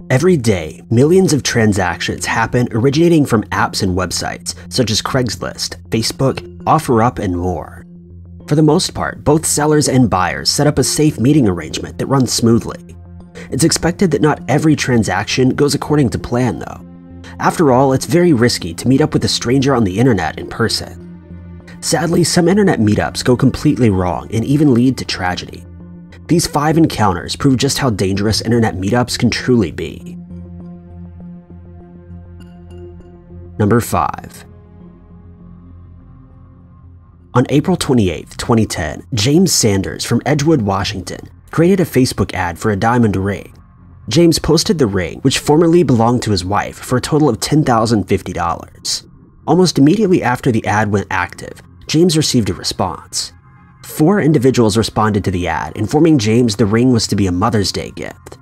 Every day, millions of transactions happen originating from apps and websites such as Craigslist, Facebook, OfferUp, and more. For the most part, both sellers and buyers set up a safe meeting arrangement that runs smoothly. It's expected that not every transaction goes according to plan, though. After all, it's very risky to meet up with a stranger on the internet in person. Sadly, some internet meetups go completely wrong and even lead to tragedy. These 5 encounters prove just how dangerous internet meetups can truly be. Number 5. On April 28, 2010, James Sanders from Edgewood, Washington, created a Facebook ad for a diamond ring. James posted the ring, which formerly belonged to his wife, for a total of $10,050. Almost immediately after the ad went active, James received a response. 4 individuals responded to the ad, informing James the ring was to be a Mother's Day gift.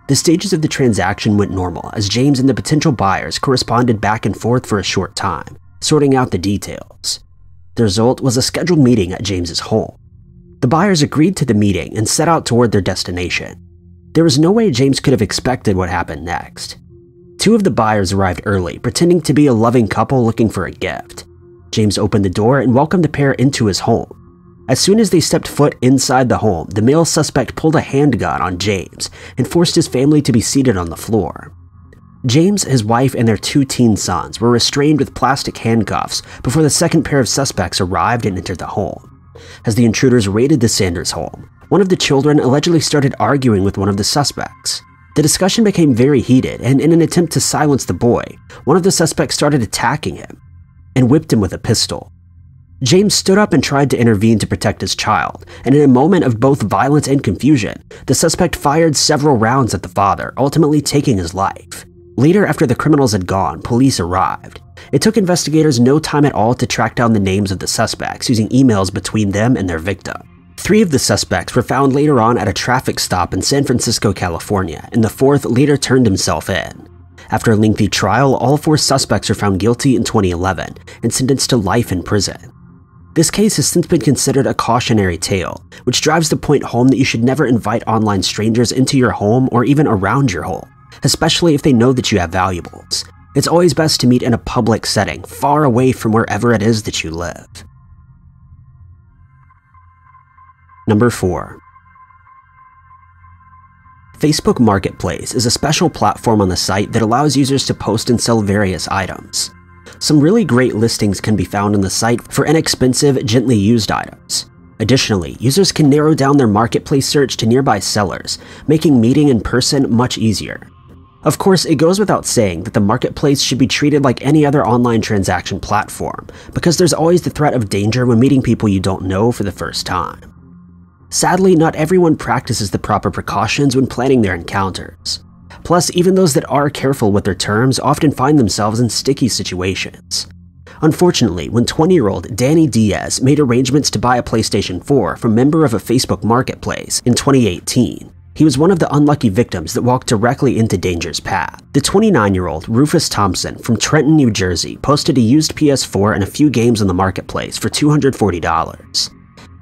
The stages of the transaction went normal as James and the potential buyers corresponded back and forth for a short time, sorting out the details. The result was a scheduled meeting at James's home. The buyers agreed to the meeting and set out toward their destination. There was no way James could have expected what happened next. 2 of the buyers arrived early, pretending to be a loving couple looking for a gift. James opened the door and welcomed the pair into his home. As soon as they stepped foot inside the home, the male suspect pulled a handgun on James and forced his family to be seated on the floor. James, his wife, and their 2 teen sons were restrained with plastic handcuffs before the second pair of suspects arrived and entered the home. As the intruders raided the Sanders home, one of the children allegedly started arguing with one of the suspects. The discussion became very heated, and in an attempt to silence the boy, one of the suspects started attacking him and whipped him with a pistol. James stood up and tried to intervene to protect his child, and in a moment of both violence and confusion, the suspect fired several rounds at the father, ultimately taking his life. Later, after the criminals had gone, police arrived. It took investigators no time at all to track down the names of the suspects using emails between them and their victim. 3 of the suspects were found later on at a traffic stop in San Francisco, California, and the 4th later turned himself in. After a lengthy trial, all 4 suspects were found guilty in 2011 and sentenced to life in prison. This case has since been considered a cautionary tale, which drives the point home that you should never invite online strangers into your home or even around your home, especially if they know that you have valuables. It's always best to meet in a public setting, far away from wherever it is that you live. Number 4. Facebook Marketplace is a special platform on the site that allows users to post and sell various items. Some really great listings can be found on the site for inexpensive, gently used items. Additionally, users can narrow down their marketplace search to nearby sellers, making meeting in person much easier. Of course, it goes without saying that the marketplace should be treated like any other online transaction platform, because there's always the threat of danger when meeting people you don't know for the first time. Sadly, not everyone practices the proper precautions when planning their encounters. Plus, even those that are careful with their terms often find themselves in sticky situations. Unfortunately, when 20-year-old Danny Diaz made arrangements to buy a PlayStation 4 from a member of a Facebook marketplace in 2018, he was one of the unlucky victims that walked directly into danger's path. The 29-year-old Rufus Thompson from Trenton, New Jersey posted a used PS4 and a few games on the marketplace for $240.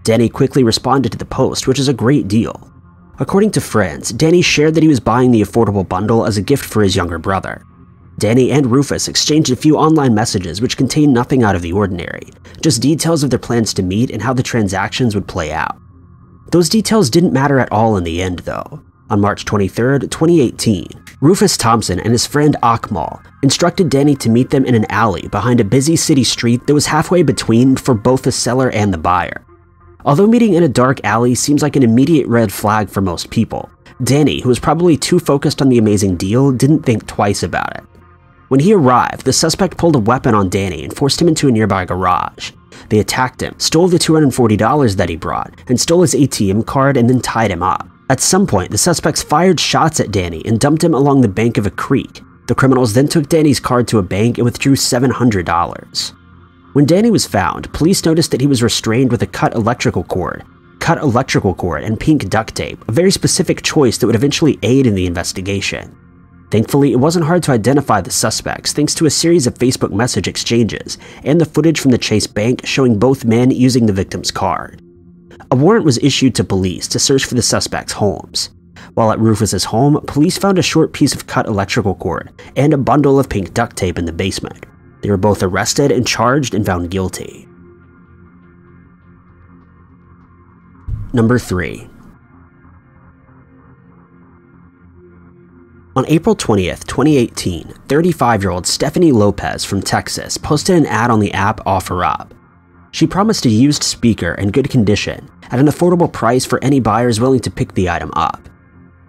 Danny quickly responded to the post, which is a great deal. According to friends, Danny shared that he was buying the affordable bundle as a gift for his younger brother. Danny and Rufus exchanged a few online messages which contained nothing out of the ordinary, just details of their plans to meet and how the transactions would play out. Those details didn't matter at all in the end, though. On March 23, 2018, Rufus Thompson and his friend Akmal instructed Danny to meet them in an alley behind a busy city street that was halfway between for both the seller and the buyer. Although meeting in a dark alley seems like an immediate red flag for most people, Danny, who was probably too focused on the amazing deal, didn't think twice about it. When he arrived, the suspect pulled a weapon on Danny and forced him into a nearby garage. They attacked him, stole the $240 that he brought, and stole his ATM card and then tied him up. At some point, the suspects fired shots at Danny and dumped him along the bank of a creek. The criminals then took Danny's card to a bank and withdrew $700. When Danny was found, police noticed that he was restrained with a cut electrical cord, and pink duct tape, a very specific choice that would eventually aid in the investigation. Thankfully, it wasn't hard to identify the suspects thanks to a series of Facebook message exchanges and the footage from the Chase Bank showing both men using the victim's card. A warrant was issued to police to search for the suspect's homes. While at Rufus's home, police found a short piece of cut electrical cord and a bundle of pink duct tape in the basement. They were both arrested and charged and found guilty. Number 3. On April 20th, 2018, 35-year-old Stephanie Lopez from Texas posted an ad on the app OfferUp. She promised a used speaker in good condition at an affordable price for any buyers willing to pick the item up.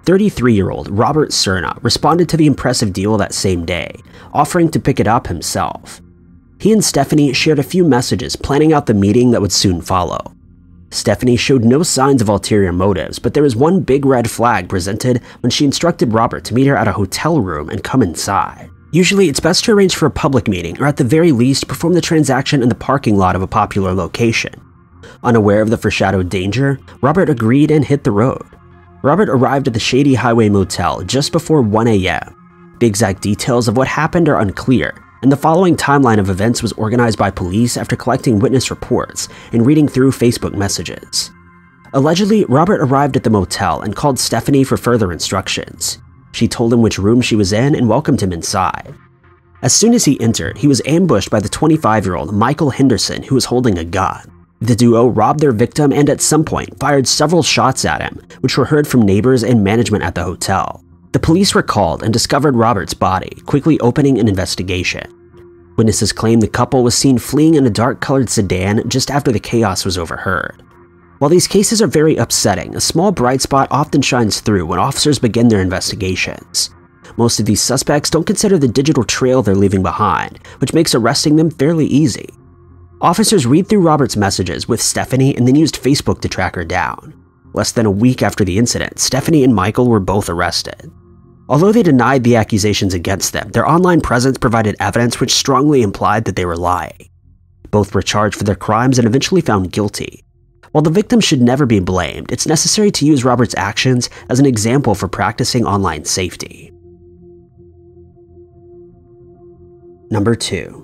33-year-old Robert Cerna responded to the impressive deal that same day, offering to pick it up himself. He and Stephanie shared a few messages planning out the meeting that would soon follow. Stephanie showed no signs of ulterior motives, but there was one big red flag presented when she instructed Robert to meet her at a hotel room and come inside. Usually, it's best to arrange for a public meeting, or at the very least, perform the transaction in the parking lot of a popular location. Unaware of the foreshadowed danger, Robert agreed and hit the road. Robert arrived at the Shady Highway Motel just before 1 a.m. The exact details of what happened are unclear, and the following timeline of events was organized by police after collecting witness reports and reading through Facebook messages. Allegedly, Robert arrived at the motel and called Stephanie for further instructions. She told him which room she was in and welcomed him inside. As soon as he entered, he was ambushed by the 25-year-old Michael Henderson, who was holding a gun. The duo robbed their victim and at some point fired several shots at him, which were heard from neighbors and management at the hotel. The police were called and discovered Robert's body, quickly opening an investigation. Witnesses claim the couple was seen fleeing in a dark-colored sedan just after the chaos was overheard. While these cases are very upsetting, a small bright spot often shines through when officers begin their investigations. Most of these suspects don't consider the digital trail they're leaving behind, which makes arresting them fairly easy. Officers read through Robert's messages with Stephanie and then used Facebook to track her down. Less than a week after the incident, Stephanie and Michael were both arrested. Although they denied the accusations against them, their online presence provided evidence which strongly implied that they were lying. Both were charged for their crimes and eventually found guilty. While the victim should never be blamed, it's necessary to use Robert's actions as an example for practicing online safety. Number 2.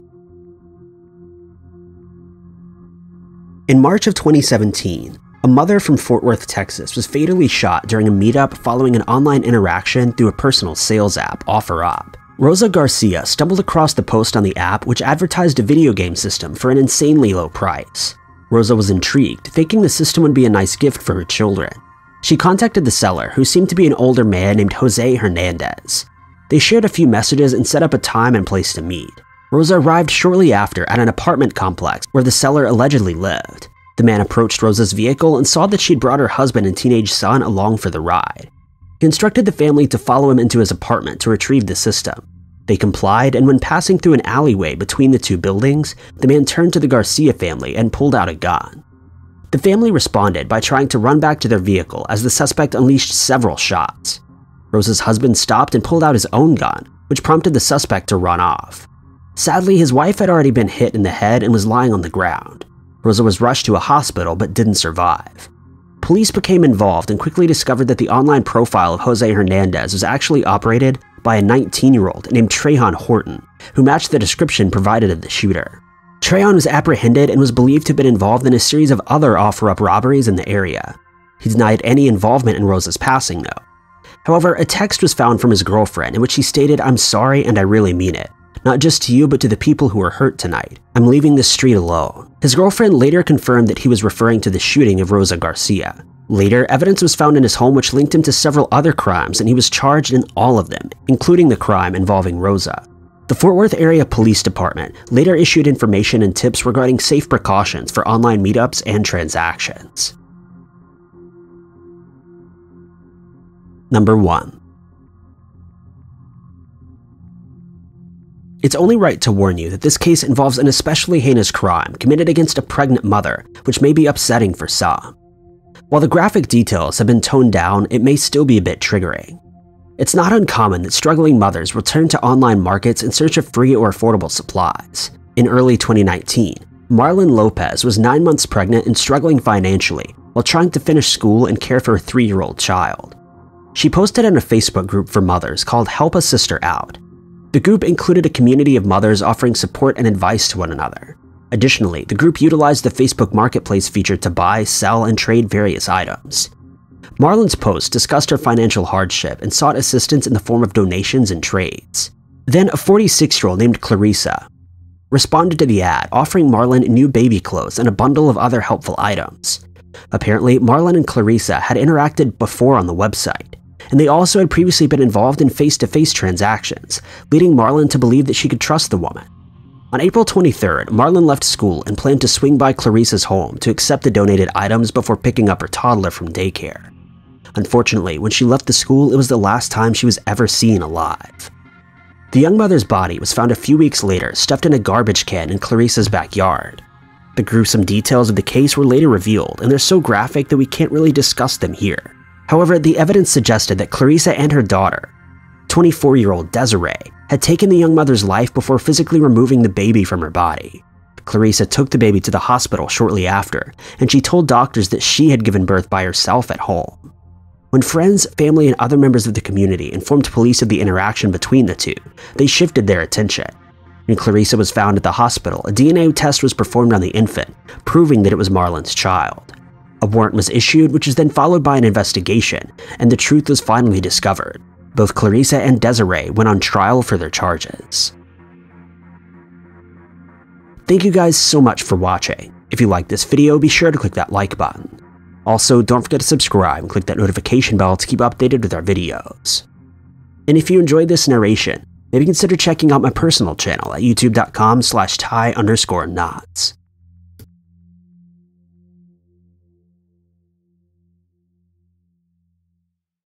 In March of 2017, a mother from Fort Worth, Texas was fatally shot during a meetup following an online interaction through a personal sales app, OfferUp. Rosa Garcia stumbled across the post on the app which advertised a video game system for an insanely low price. Rosa was intrigued, thinking the system would be a nice gift for her children. She contacted the seller, who seemed to be an older man named Jose Hernandez. They shared a few messages and set up a time and place to meet. Rosa arrived shortly after at an apartment complex where the seller allegedly lived. The man approached Rosa's vehicle and saw that she'd brought her husband and teenage son along for the ride. He instructed the family to follow him into his apartment to retrieve the system. They complied, and when passing through an alleyway between the two buildings, the man turned to the Garcia family and pulled out a gun. The family responded by trying to run back to their vehicle as the suspect unleashed several shots. Rosa's husband stopped and pulled out his own gun, which prompted the suspect to run off. Sadly, his wife had already been hit in the head and was lying on the ground. Rosa was rushed to a hospital but didn't survive. Police became involved and quickly discovered that the online profile of Jose Hernandez was actually operated by a 19-year-old named Trahan Horton, who matched the description provided of the shooter. Trahan was apprehended and was believed to have been involved in a series of other OfferUp robberies in the area. He denied any involvement in Rosa's passing, though. However, a text was found from his girlfriend in which he stated, "I'm sorry and I really mean it. Not just to you, but to the people who were hurt tonight. I'm leaving the street alone." His girlfriend later confirmed that he was referring to the shooting of Rosa Garcia. Later, evidence was found in his home which linked him to several other crimes, and he was charged in all of them, including the crime involving Rosa. The Fort Worth Area Police Department later issued information and tips regarding safe precautions for online meetups and transactions. Number 1. It's only right to warn you that this case involves an especially heinous crime committed against a pregnant mother, which may be upsetting for some. While the graphic details have been toned down, it may still be a bit triggering. It's not uncommon that struggling mothers will turn to online markets in search of free or affordable supplies. In early 2019, Marlon Lopez was 9 months pregnant and struggling financially while trying to finish school and care for a 3-year-old child. She posted in a Facebook group for mothers called Help a Sister Out. The group included a community of mothers offering support and advice to one another. Additionally, the group utilized the Facebook Marketplace feature to buy, sell, and trade various items. Marlon's post discussed her financial hardship and sought assistance in the form of donations and trades. Then a 46-year-old named Clarissa responded to the ad, offering Marlon new baby clothes and a bundle of other helpful items. Apparently, Marlon and Clarissa had interacted before on the website, and they also had previously been involved in face-to-face transactions, leading Marlon to believe that she could trust the woman. On April 23rd, Marlon left school and planned to swing by Clarissa's home to accept the donated items before picking up her toddler from daycare. Unfortunately, when she left the school, it was the last time she was ever seen alive. The young mother's body was found a few weeks later, stuffed in a garbage can in Clarissa's backyard. The gruesome details of the case were later revealed, and they're so graphic that we can't really discuss them here. However, the evidence suggested that Clarissa and her daughter, 24-year-old Desiree, had taken the young mother's life before physically removing the baby from her body. Clarissa took the baby to the hospital shortly after, and she told doctors that she had given birth by herself at home. When friends, family, and other members of the community informed police of the interaction between the two, they shifted their attention. When Clarissa was found at the hospital, a DNA test was performed on the infant, proving that it was Marlon's child. A warrant was issued, which was then followed by an investigation, and the truth was finally discovered. Both Clarissa and Desiree went on trial for their charges. Thank you guys so much for watching. If you liked this video, be sure to click that like button. Also, don't forget to subscribe and click that notification bell to keep updated with our videos. And if you enjoyed this narration, maybe consider checking out my personal channel at youtube.com/ty_knots.